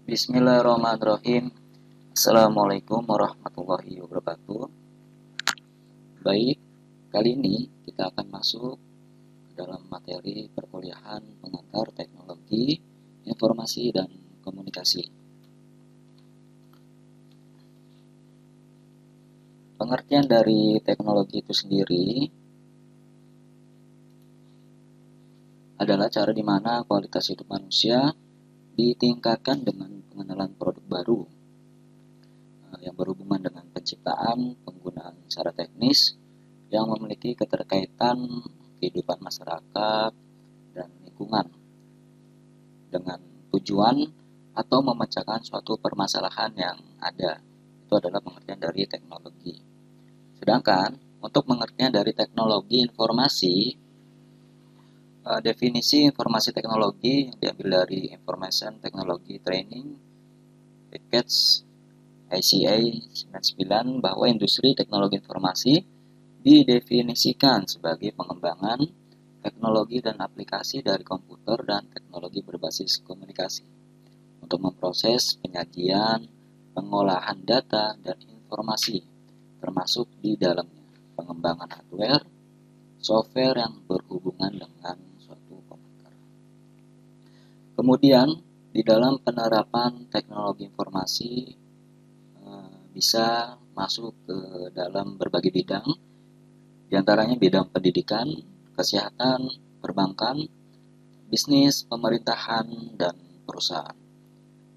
Bismillahirrahmanirrahim. Assalamualaikum warahmatullahi wabarakatuh. Baik, kali ini kita akan masuk ke dalam materi perkuliahan pengantar teknologi, informasi, dan komunikasi. Pengertian dari teknologi itu sendiri adalah cara di mana kualitas hidup manusia ditingkatkan dengan pengenalan produk baru yang berhubungan dengan penciptaan, penggunaan secara teknis yang memiliki keterkaitan kehidupan masyarakat dan lingkungan dengan tujuan atau memecahkan suatu permasalahan yang ada. Itu adalah pengertian dari teknologi. Sedangkan untuk pengertian dari teknologi informasi, definisi informasi teknologi yang diambil dari Information Technology Training Package ICA 99 bahwa industri teknologi informasi didefinisikan sebagai pengembangan teknologi dan aplikasi dari komputer dan teknologi berbasis komunikasi untuk memproses penyajian, pengolahan data, dan informasi, termasuk di dalamnya pengembangan hardware, software yang berhubungan dengan suatu komputer. Kemudian, di dalam penerapan teknologi informasi bisa masuk ke dalam berbagai bidang, diantaranya bidang pendidikan, kesehatan, perbankan, bisnis, pemerintahan, dan perusahaan.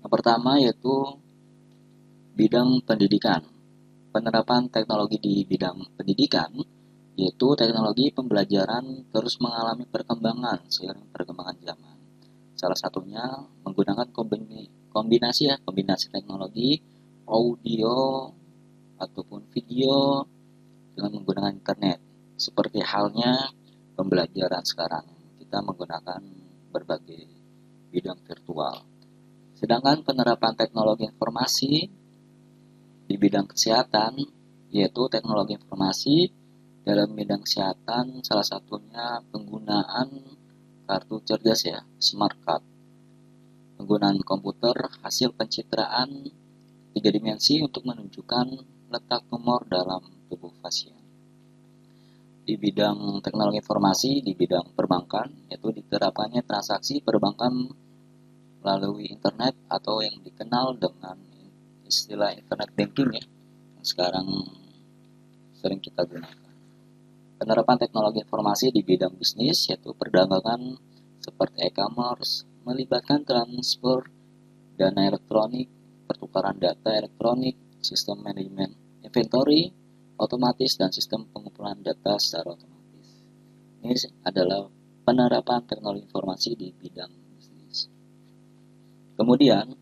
Yang pertama yaitu bidang pendidikan. Penerapan teknologi di bidang pendidikan yaitu teknologi pembelajaran terus mengalami perkembangan seiring perkembangan zaman. Salah satunya menggunakan kombinasi teknologi audio ataupun video dengan menggunakan internet. Seperti halnya pembelajaran sekarang, kita menggunakan berbagai bidang virtual. Sedangkan penerapan teknologi informasi di bidang kesehatan, yaitu teknologi informasi dalam bidang kesehatan, salah satunya penggunaan kartu cerdas ya, smart card. Penggunaan komputer hasil pencitraan 3 dimensi untuk menunjukkan letak tumor dalam tubuh pasien. Di bidang teknologi informasi, di bidang perbankan, yaitu diterapkannya transaksi perbankan melalui internet atau yang dikenal dengan istilah internet banking ya, yang sekarang sering kita gunakan. Penerapan teknologi informasi di bidang bisnis, yaitu perdagangan seperti e-commerce, melibatkan transfer dana elektronik, pertukaran data elektronik, sistem manajemen inventory otomatis, dan sistem pengumpulan data secara otomatis. Ini adalah penerapan teknologi informasi di bidang bisnis. Kemudian,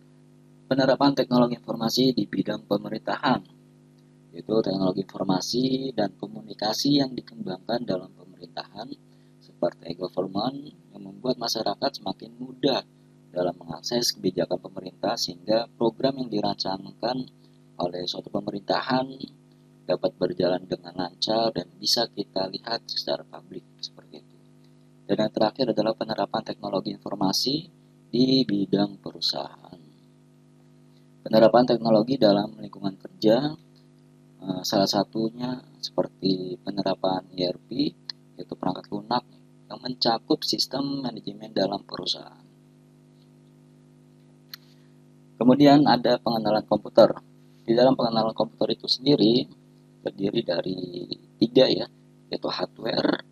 penerapan teknologi informasi di bidang pemerintahan, yaitu teknologi informasi dan komunikasi yang dikembangkan dalam pemerintahan seperti e-government yang membuat masyarakat semakin mudah dalam mengakses kebijakan pemerintah sehingga program yang dirancangkan oleh suatu pemerintahan dapat berjalan dengan lancar dan bisa kita lihat secara publik seperti itu. Dan yang terakhir adalah penerapan teknologi informasi di bidang perusahaan. Penerapan teknologi dalam lingkungan kerja, salah satunya seperti penerapan ERP, yaitu perangkat lunak yang mencakup sistem manajemen dalam perusahaan. Kemudian ada pengenalan komputer. Di dalam pengenalan komputer itu sendiri terdiri dari 3 ya, yaitu hardware,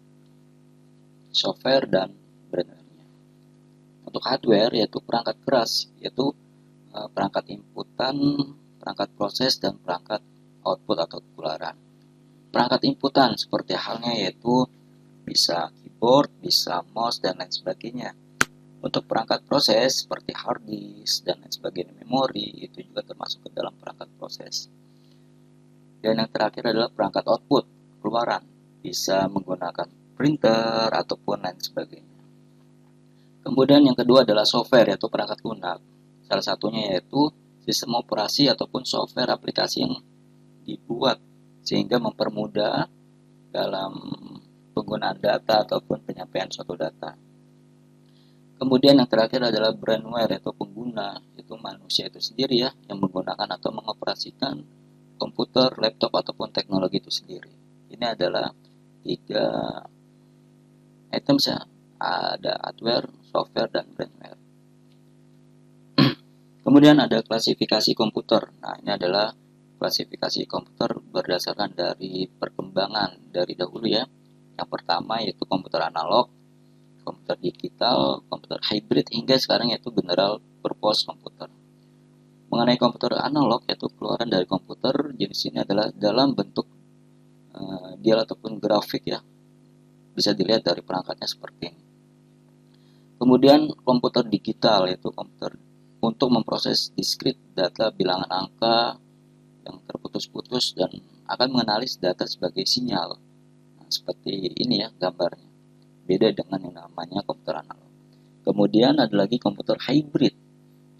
software, dan firmware. Untuk hardware yaitu perangkat keras, yaitu perangkat inputan, perangkat proses, dan perangkat output atau keluaran. Perangkat inputan seperti halnya yaitu bisa keyboard, bisa mouse, dan lain sebagainya. Untuk perangkat proses seperti hard disk dan lain sebagainya, memori, itu juga termasuk ke dalam perangkat proses. Dan yang terakhir adalah perangkat output, keluaran, bisa menggunakan printer ataupun lain sebagainya. Kemudian yang kedua adalah software, yaitu perangkat lunak. Salah satunya yaitu sistem operasi ataupun software aplikasi yang dibuat sehingga mempermudah dalam penggunaan data ataupun penyampaian suatu data. Kemudian yang terakhir adalah brandware, yaitu pengguna, yaitu yaitu manusia itu sendiri ya, yang menggunakan atau mengoperasikan komputer, laptop, ataupun teknologi itu sendiri. Ini adalah 3 items ya, ada hardware, software, dan firmware. Kemudian ada klasifikasi komputer. Nah, ini adalah klasifikasi komputer berdasarkan dari perkembangan dari dahulu ya. Yang pertama yaitu komputer analog, komputer digital, komputer hybrid, hingga sekarang yaitu general purpose komputer. Mengenai komputer analog, yaitu keluaran dari komputer, jenis ini adalah dalam bentuk dial ataupun grafik ya. Bisa dilihat dari perangkatnya seperti ini. Kemudian komputer digital, yaitu komputer untuk memproses diskrit data bilangan angka yang terputus-putus dan akan menganalisis data sebagai sinyal. Nah, seperti ini ya gambarnya. Beda dengan yang namanya komputer analog. Kemudian ada lagi komputer hybrid.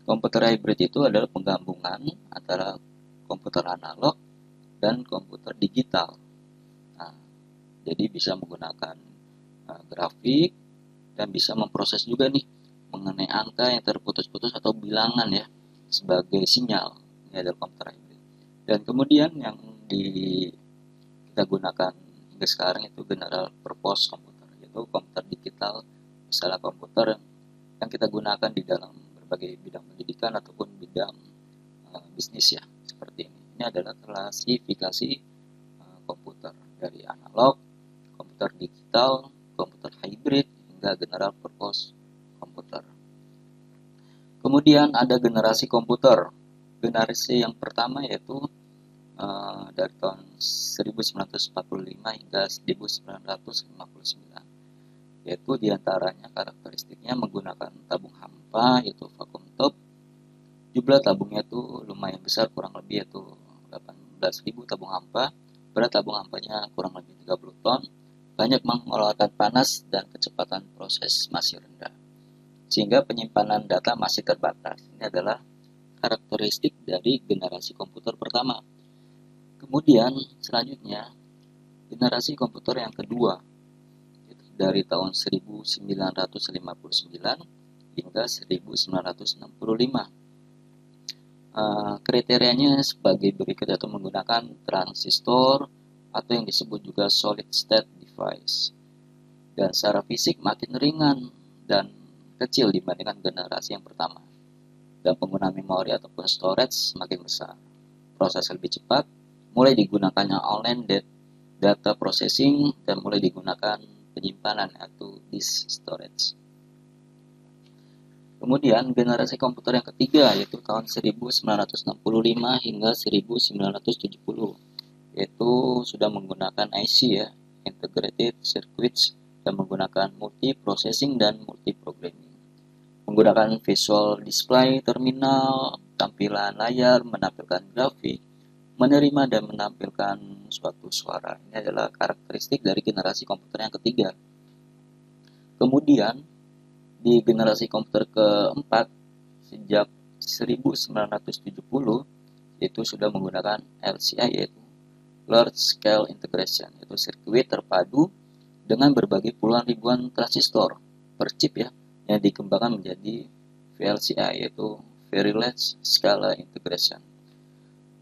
Komputer hybrid itu adalah penggabungan antara komputer analog dan komputer digital. Nah, jadi bisa menggunakan grafik dan bisa memproses juga nih mengenai angka yang terputus-putus atau bilangan ya sebagai sinyal. Ini adalah komputer hybrid. Dan kemudian yang kita gunakan hingga sekarang itu general purpose komputer, yaitu komputer digital, misalnya komputer yang kita gunakan di dalam berbagai bidang pendidikan ataupun bidang bisnis ya, seperti ini. Ini adalah klasifikasi komputer dari analog, komputer digital, komputer hybrid, hingga general purpose komputer. Kemudian ada generasi komputer. Generasi yang pertama yaitu dari tahun 1945 hingga 1959, yaitu diantaranya karakteristiknya menggunakan tabung hampa yaitu vacuum tube. Jumlah tabungnya itu lumayan besar, kurang lebih yaitu 18.000 tabung hampa. Berat tabung hampanya kurang lebih 30 ton. Banyak mengeluarkan panas dan kecepatan proses masih rendah, sehingga penyimpanan data masih terbatas. Ini adalah karakteristik dari generasi komputer pertama. Kemudian selanjutnya generasi komputer yang kedua dari tahun 1959 hingga 1965. Kriterianya sebagai berikut, yaitu menggunakan transistor atau yang disebut juga solid state device, dan secara fisik makin ringan dan kecil dibandingkan generasi yang pertama, dan penggunaan memori ataupun storage semakin besar. Proses lebih cepat, mulai digunakannya online data processing, dan mulai digunakan penyimpanan atau disk storage. Kemudian generasi komputer yang ketiga yaitu tahun 1965 hingga 1970, yaitu sudah menggunakan IC ya, integrated circuits, dan menggunakan multi-processing dan multi-programming. Menggunakan visual display terminal, tampilan layar, menampilkan grafik, menerima dan menampilkan suatu suara. Ini adalah karakteristik dari generasi komputer yang ketiga. Kemudian di generasi komputer keempat sejak 1970 yaitu sudah menggunakan LCI, yaitu Large Scale Integration, yaitu sirkuit terpadu dengan berbagai puluhan ribuan transistor per chip ya, yang dikembangkan menjadi VLCI, yaitu Very Large Scale Integration.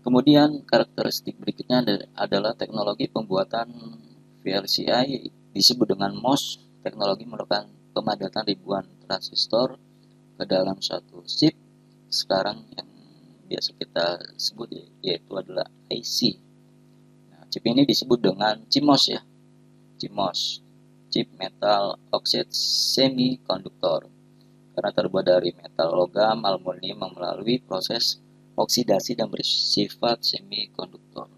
Kemudian karakteristik berikutnya adalah teknologi pembuatan VLCI disebut dengan MOS. Teknologi merupakan pemadatan ribuan transistor ke dalam suatu chip. Sekarang yang biasa kita sebut yaitu adalah IC. Nah, chip ini disebut dengan CMOS ya. CMOS, chip metal oxide semiconductor, karena terbuat dari metal logam aluminium melalui proses oksidasi dan bersifat semikonduktor.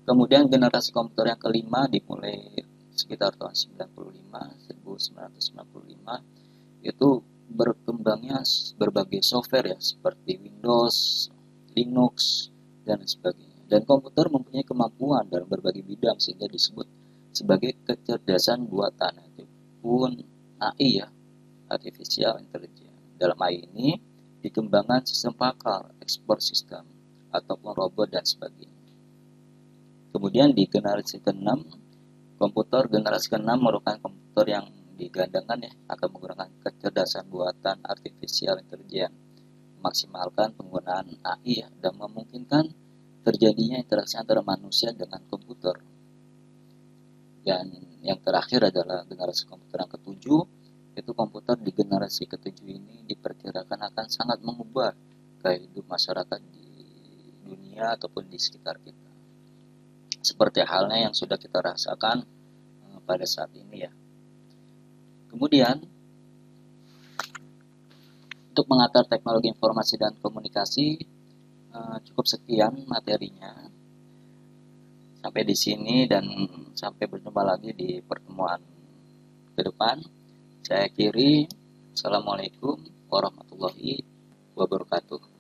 Kemudian generasi komputer yang kelima dimulai sekitar tahun 1995, itu berkembangnya berbagai software ya, seperti Windows, Linux, dan sebagainya. Dan komputer mempunyai kemampuan dalam berbagai bidang sehingga disebut sebagai kecerdasan buatan, ataupun AI ya, Artificial Intelligence. Dalam AI ini dikembangkan sistem pakar, ekspor sistem, ataupun robot dan sebagainya. Kemudian di generasi ke-6, komputer generasi ke-6 merupakan komputer yang digandengkan ya, akan menggunakan kecerdasan buatan artificial intelligence, memaksimalkan penggunaan AI ya, dan memungkinkan terjadinya interaksi antara manusia dengan komputer. Dan yang terakhir adalah generasi komputer yang ketujuh, itu komputer di generasi ketujuh ini diperkirakan akan sangat mengubah gaya hidup masyarakat di dunia ataupun di sekitar kita. Seperti halnya yang sudah kita rasakan pada saat ini ya. Kemudian, untuk mengatur teknologi informasi dan komunikasi, cukup sekian materinya. Sampai di sini dan sampai berjumpa lagi di pertemuan ke depan. Saya akhiri. Assalamualaikum warahmatullahi wabarakatuh.